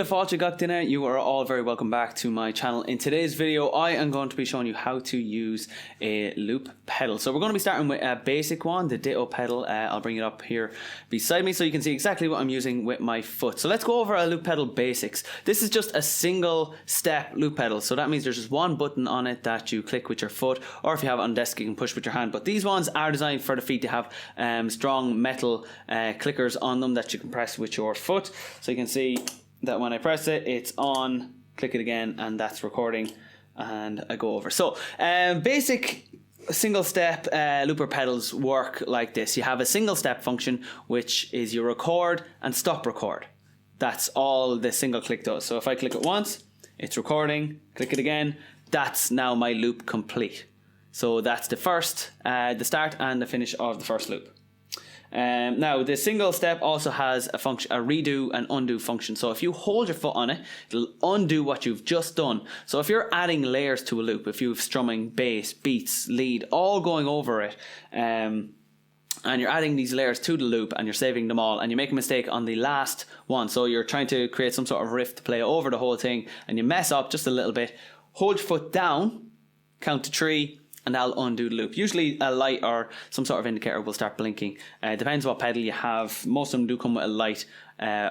Fáilte Gach Duine, you are all very welcome back to my channel. In today's video, I am going to be showing you how to use a loop pedal. So we're going to be starting with a basic one, the ditto pedal. I'll bring it up here beside me so you can see exactly what I'm using with my foot. So let's go over a loop pedal basics. This is just a single step loop pedal. So that means there's just one button on it that you click with your foot, or if you have it on desk, you can push with your hand. But these ones are designed for the feet to have strong metal clickers on them that you can press with your foot. So you can see that when I press it, it's on, click it again, and that's recording, and I go over. So basic single step looper pedals work like this. You have a single step function, which is you record and stop record. That's all the single click does. So if I click it once, it's recording, click it again, that's now my loop complete. So that's the start and the finish of the first loop. Now the single step also has a function, a redo and undo function. So if you hold your foot on it, it'll undo what you've just done. So if you're adding layers to a loop, if you've strumming, bass, beats, lead, all going over it, and you're adding these layers to the loop and you're saving them all, and you make a mistake on the last one, so you're trying to create some sort of riff to play over the whole thing, and you mess up just a little bit, hold your foot down, count to 3, and that'll undo the loop. Usually a light or some sort of indicator will start blinking. Depends what pedal you have. Most of them do come with a light,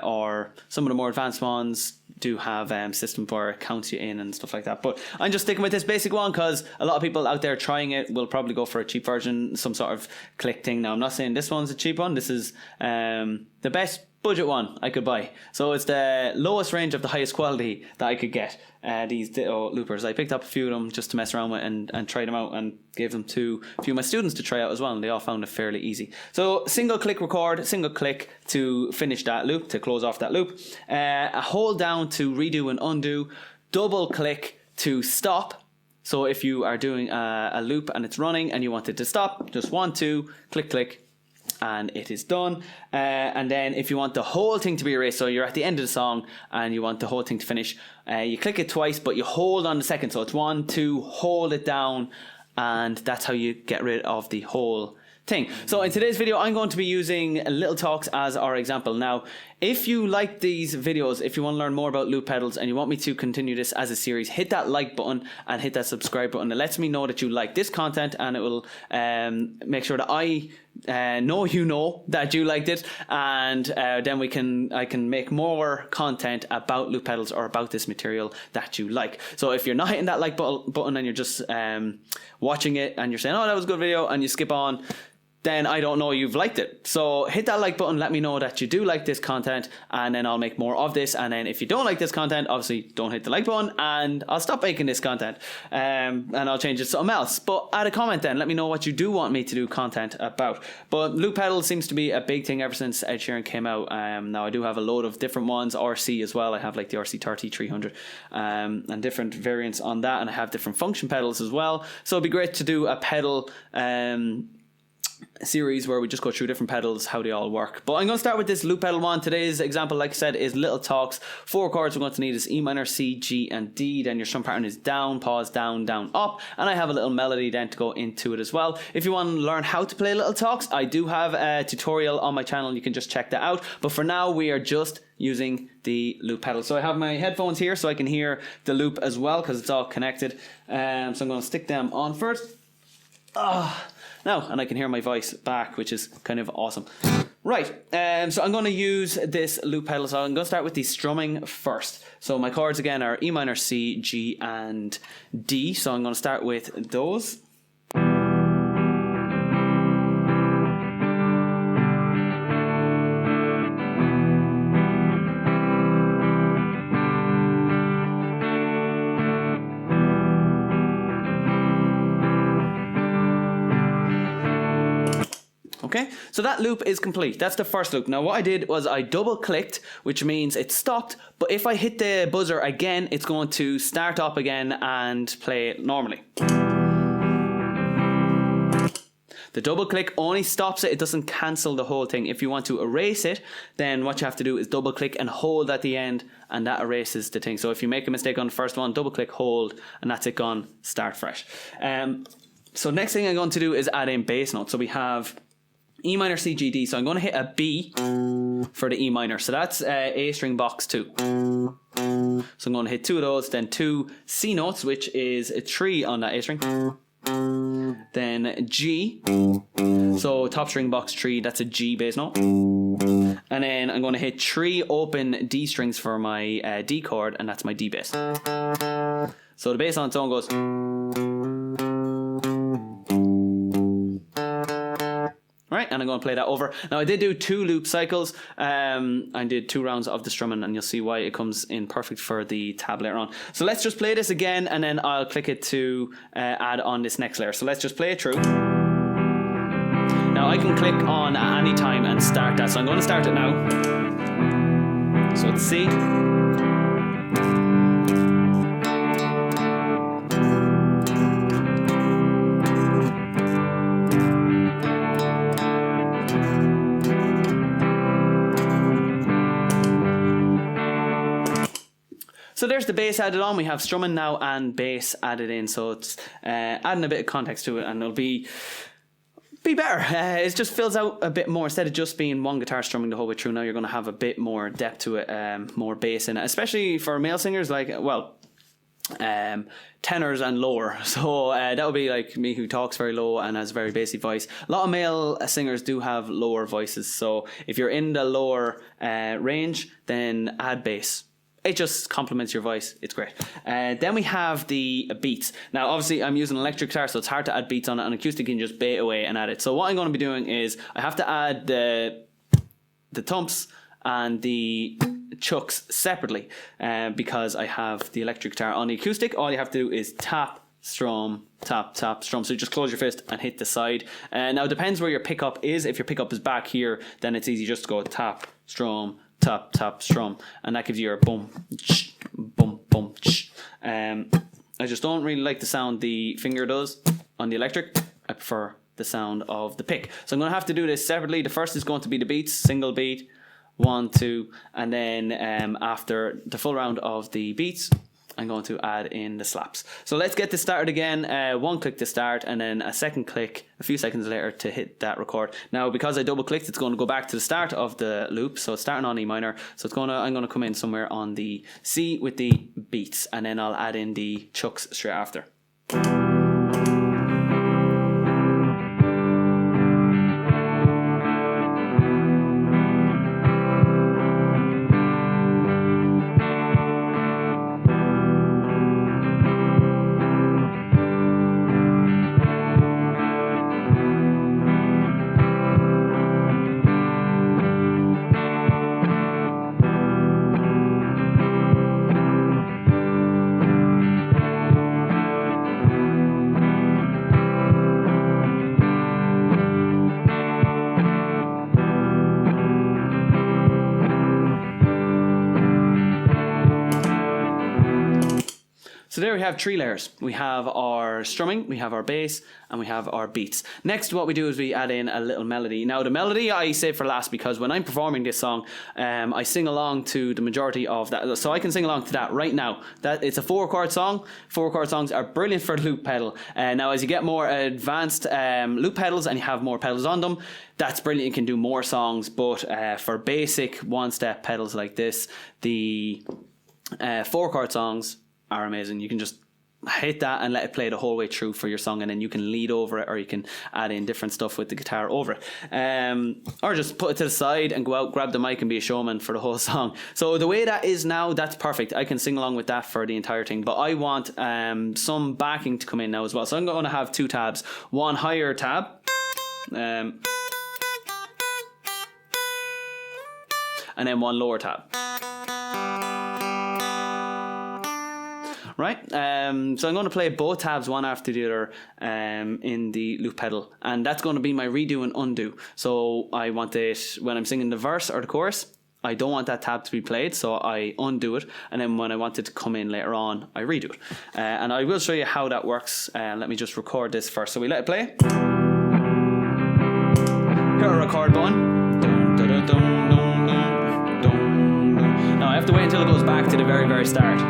or some of the more advanced ones do have system where it counts you in and stuff like that. But I'm just sticking with this basic one because a lot of people out there trying it will probably go for a cheap version, some sort of click thing. Now I'm not saying this one's a cheap one. This is the best budget one I could buy. So it's the lowest range of the highest quality that I could get. These ditto loopers. I picked up a few of them just to mess around with and try them out, and gave them to a few of my students to try out as well, and they all found it fairly easy. So single click record, single click to finish that loop, to close off that loop, a hold down to redo and undo, double click to stop. So if you are doing a loop and it's running and you want it to stop, just 1, 2, click, click, and it is done. And then if you want the whole thing to be erased, so you're at the end of the song and you want the whole thing to finish, you click it twice, but you hold on the second. So it's 1, 2, hold it down, and that's how you get rid of the whole thing. So in today's video, I'm going to be using Little Talks as our example. Now, if you like these videos, if you want to learn more about loop pedals and you want me to continue this as a series, hit that like button and hit that subscribe button. It lets me know that you like this content, and it will make sure that I know you know that you liked it, and then I can make more content about loop pedals or about this material that you like. So if you're not hitting that like button and you're just watching it and you're saying, oh, that was a good video, and you skip on, then I don't know you've liked it. So hit that like button, let me know that you do like this content, and then I'll make more of this. And then if you don't like this content, obviously don't hit the like button, and I'll stop making this content, and I'll change it to something else. But add a comment then, let me know what you do want me to do content about. But loop pedals seems to be a big thing ever since Ed Sheeran came out. Now I do have a load of different ones, RC as well. I have like the RC 30, 300, and different variants on that, and I have different function pedals as well. So it'd be great to do a pedal series where we just go through different pedals, how they all work. But I'm going to start with this loop pedal one. Today's example, like I said, is Little Talks. 4 chords we're going to need is E minor, C, G, and D. Then your strum pattern is down, pause, down, down, up. And I have a little melody then to go into it as well. If you want to learn how to play Little Talks, I do have a tutorial on my channel. You can just check that out. But for now, we are just using the loop pedal. So I have my headphones here so I can hear the loop as well, because it's all connected. So I'm going to stick them on first. Now, and I can hear my voice back, which is kind of awesome. Right, so I'm going to use this loop pedal. So I'm going to start with the strumming first. So my chords again are E minor, C, G, and D. So I'm going to start with those. Okay, so that loop is complete. That's the first loop. Now what I did was I double clicked, which means it stopped, but if I hit the buzzer again, it's going to start up again and play it normally. The double click only stops it, it doesn't cancel the whole thing. If you want to erase it, then what you have to do is double click and hold at the end, and that erases the thing. So if you make a mistake on the first one, double click, hold, and that's it gone, start fresh. So next thing I'm going to do is add in bass notes. So we have E minor, C, G, D. So I'm going to hit a B for the E minor. So that's A string box 2. So I'm going to hit 2 of those, then 2 C notes, which is a 3 on that A string. Then G. So top string box 3, that's a G bass note. And then I'm going to hit 3 open D strings for my D chord, and that's my D bass. So the bass on its own goes. Right, and I'm going to play that over. Now I did do 2 loop cycles. I did 2 rounds of the strumming, and you'll see why it comes in perfect for the tab later on. So let's just play this again, and then I'll click it to add on this next layer. So let's just play it through. Now I can click on at any time and start that. So I'm going to start it now. So it's C. So there's the bass added on. We have strumming now and bass added in. So it's adding a bit of context to it, and it'll be better. It just fills out a bit more. Instead of just being one guitar strumming the whole way through, now you're going to have a bit more depth to it, more bass in it, especially for male singers, like, well, tenors and lower. So that would be like me, who talks very low and has a very bassy voice. A lot of male singers do have lower voices. So if you're in the lower range, then add bass. It just complements your voice. It's great. Then we have the beats. Now, obviously, I'm using electric guitar, so it's hard to add beats on it. On acoustic, you can just bait away and add it. So what I'm going to be doing is I have to add the thumps and the chucks separately because I have the electric guitar. On the acoustic, all you have to do is tap, strum, tap, tap, strum. So you just close your fist and hit the side. Now, it depends where your pickup is. If your pickup is back here, then it's easy just to go tap, strum, tap, tap, strum, and that gives you your boom, boom, boom. I just don't really like the sound the finger does on the electric. I prefer the sound of the pick. So I'm going to have to do this separately. The first is going to be the beats, single beat, 1, 2, and then after the full round of the beats, I'm going to add in the slaps. So let's get this started again. 1 click to start, and then a second click a few seconds later to hit that record. Now, because I double clicked, it's going to go back to the start of the loop. So it's starting on E minor. So I'm going to come in somewhere on the C with the beats, and then I'll add in the chucks straight after. So there we have 3 layers. We have our strumming, we have our bass, and we have our beats. Next, what we do is we add in a little melody. Now, the melody I save for last because when I'm performing this song, I sing along to the majority of that. So I can sing along to that right now. It's a 4-chord song. 4-chord songs are brilliant for the loop pedal. Now, as you get more advanced loop pedals and you have more pedals on them, that's brilliant. You can do more songs. But for basic one-step pedals like this, the 4-chord songs are amazing. You can just hit that and let it play the whole way through for your song, and then you can lead over it, or you can add in different stuff with the guitar over it, or just put it to the side and go out, grab the mic and be a showman for the whole song. So the way that is now, that's perfect. I can sing along with that for the entire thing, but I want some backing to come in now as well. So I'm going to have 2 tabs, one higher tab, and then one lower tab. Right, so I'm going to play both tabs one after the other in the loop pedal, and that's going to be my redo and undo. So I want it when I'm singing the verse or the chorus, I don't want that tab to be played, so I undo it, and then when I want it to come in later on, I redo it. And I will show you how that works. Let me just record this first. So we let it play. Hit our record button. Now I have to wait until it goes back to the very, very start.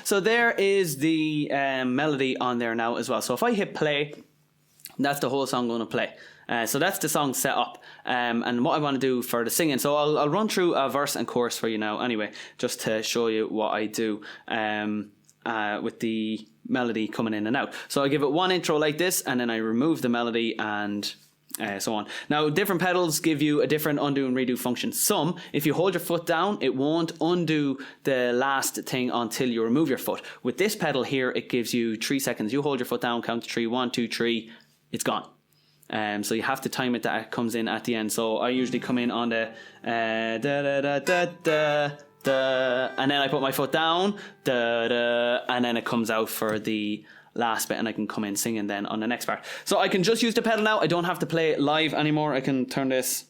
So there is the melody on there now as well. So if I hit play, that's the whole song going to play. So that's the song set up, and what I want to do for the singing. So I'll run through a verse and chorus for you now anyway, just to show you what I do with the melody coming in and out. So I give it one intro like this, and then I remove the melody and so on. Now, different pedals give you a different undo and redo function. Some, if you hold your foot down, it won't undo the last thing until you remove your foot. With this pedal here, it gives you 3 seconds. You hold your foot down, count to 3, 1, 2, 3, it's gone. So you have to time it that it comes in at the end. So I usually come in on the da da da da da da, and then I put my foot down, da da, and then it comes out for the last bit, and I can come in singing then on the next part. So I can just use the pedal now. I don't have to play it live anymore. I can turn this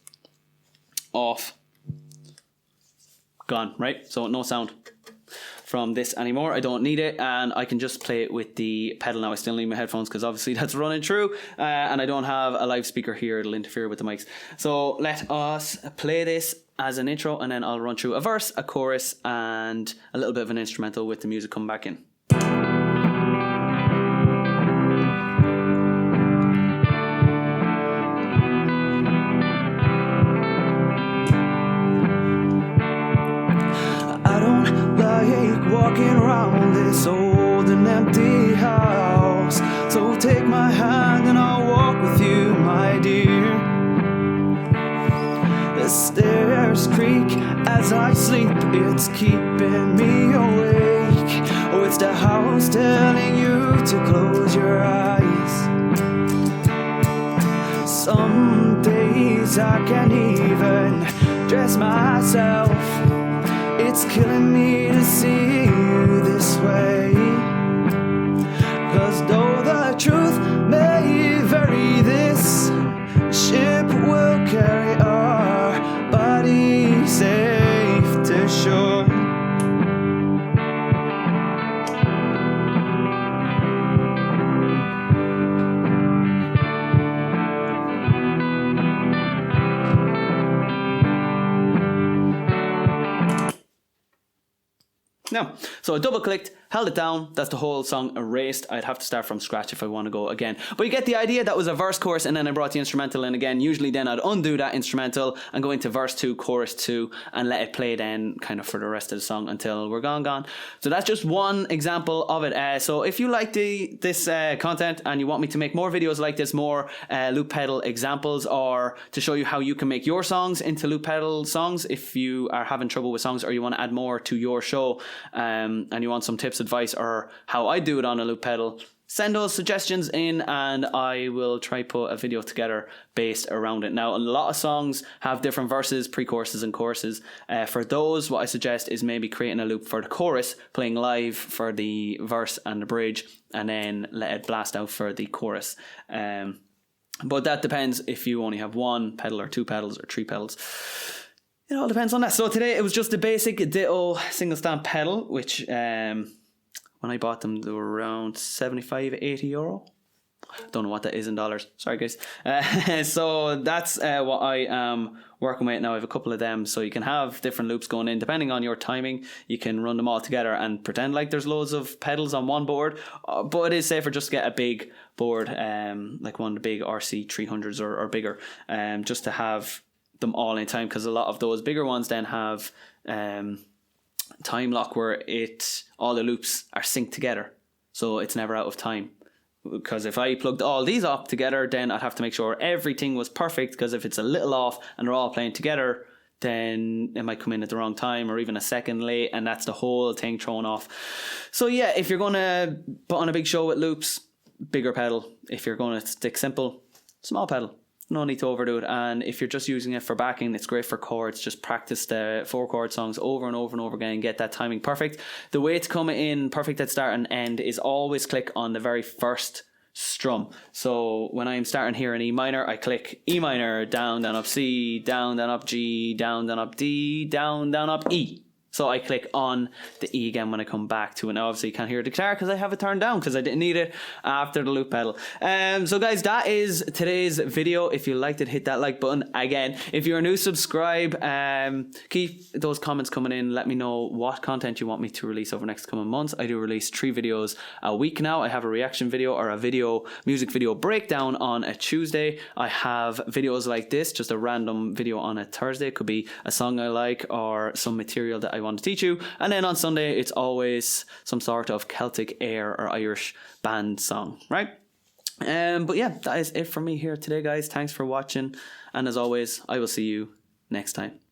off. Gone, right? So no sound from this anymore. I don't need it, and I can just play it with the pedal now. I still need my headphones because obviously that's running through, and I don't have a live speaker here. It'll interfere with the mics. So let us play this as an intro, and then I'll run through a verse, a chorus, and a little bit of an instrumental with the music coming back in. Walking around this old and empty house, so take my hand and I'll walk with you, my dear. The stairs creak as I sleep, it's keeping me awake. Oh, it's the house telling you to close your eyes. Some days I can't even dress myself. It's killing me to see you this way. 'Cause though the truth may vary, this ship will carry our bodies safe to shore. Now, so I double clicked, held it down, that's the whole song erased. I'd have to start from scratch if I want to go again. But you get the idea. That was a verse, chorus, and then I brought the instrumental in again. Usually then I'd undo that instrumental and go into verse 2, chorus 2, and let it play then kind of for the rest of the song until we're gone. So that's just one example of it. So if you like this content and you want me to make more videos like this, more loop pedal examples, or to show you how you can make your songs into loop pedal songs, if you are having trouble with songs or you want to add more to your show, and you want some tips, advice, or how I do it on a loop pedal, send those suggestions in and I will try put a video together based around it. Now, a lot of songs have different verses, pre-choruses and choruses. For those, what I suggest is maybe creating a loop for the chorus, playing live for the verse and the bridge, and then let it blast out for the chorus. But that depends if you only have one pedal or two pedals or three pedals. It all depends on that. So today it was just a basic Ditto single stand pedal, which when I bought them they were around 75, 80 euro. Don't know what that is in dollars. Sorry guys. So that's what I am working with now. I have a couple of them, so you can have different loops going in depending on your timing. You can run them all together and pretend like there's loads of pedals on one board, but it is safer just to get a big board, like one of the big RC 300s or bigger, just to have them all in time, because a lot of those bigger ones then have time lock where all the loops are synced together, so it's never out of time. Because if I plugged all these up together, then I'd have to make sure everything was perfect, because if it's a little off and they're all playing together, then it might come in at the wrong time or even a second late, and that's the whole thing thrown off. So yeah, if you're going to put on a big show with loops, bigger pedal. If you're going to stick simple, small pedal. No need to overdo it. And if you're just using it for backing, it's great for chords. Just practice the 4-chord songs over and over and over again and get that timing perfect. The way to come in perfect at start and end is always click on the very first strum. So when I'm starting here in E minor, I click E minor, down, down, up C, down, down, up G, down, down, up D, down, down, up E. So I click on the E again when I come back to it. Now obviously you can't hear the guitar because I have it turned down because I didn't need it after the loop pedal. So guys, that is today's video. If you liked it, hit that like button. Again, if you're new, subscribe. Keep those comments coming in. Let me know what content you want me to release over the next coming months. I do release 3 videos a week now. I have a reaction video or a music video breakdown on a Tuesday. I have videos like this, just a random video on a Thursday. It could be a song I like or some material that I want to teach you, and then on Sunday it's always some sort of Celtic air or Irish band song, right? But yeah, that is it for me here today, guys. Thanks for watching, and as always, I will see you next time.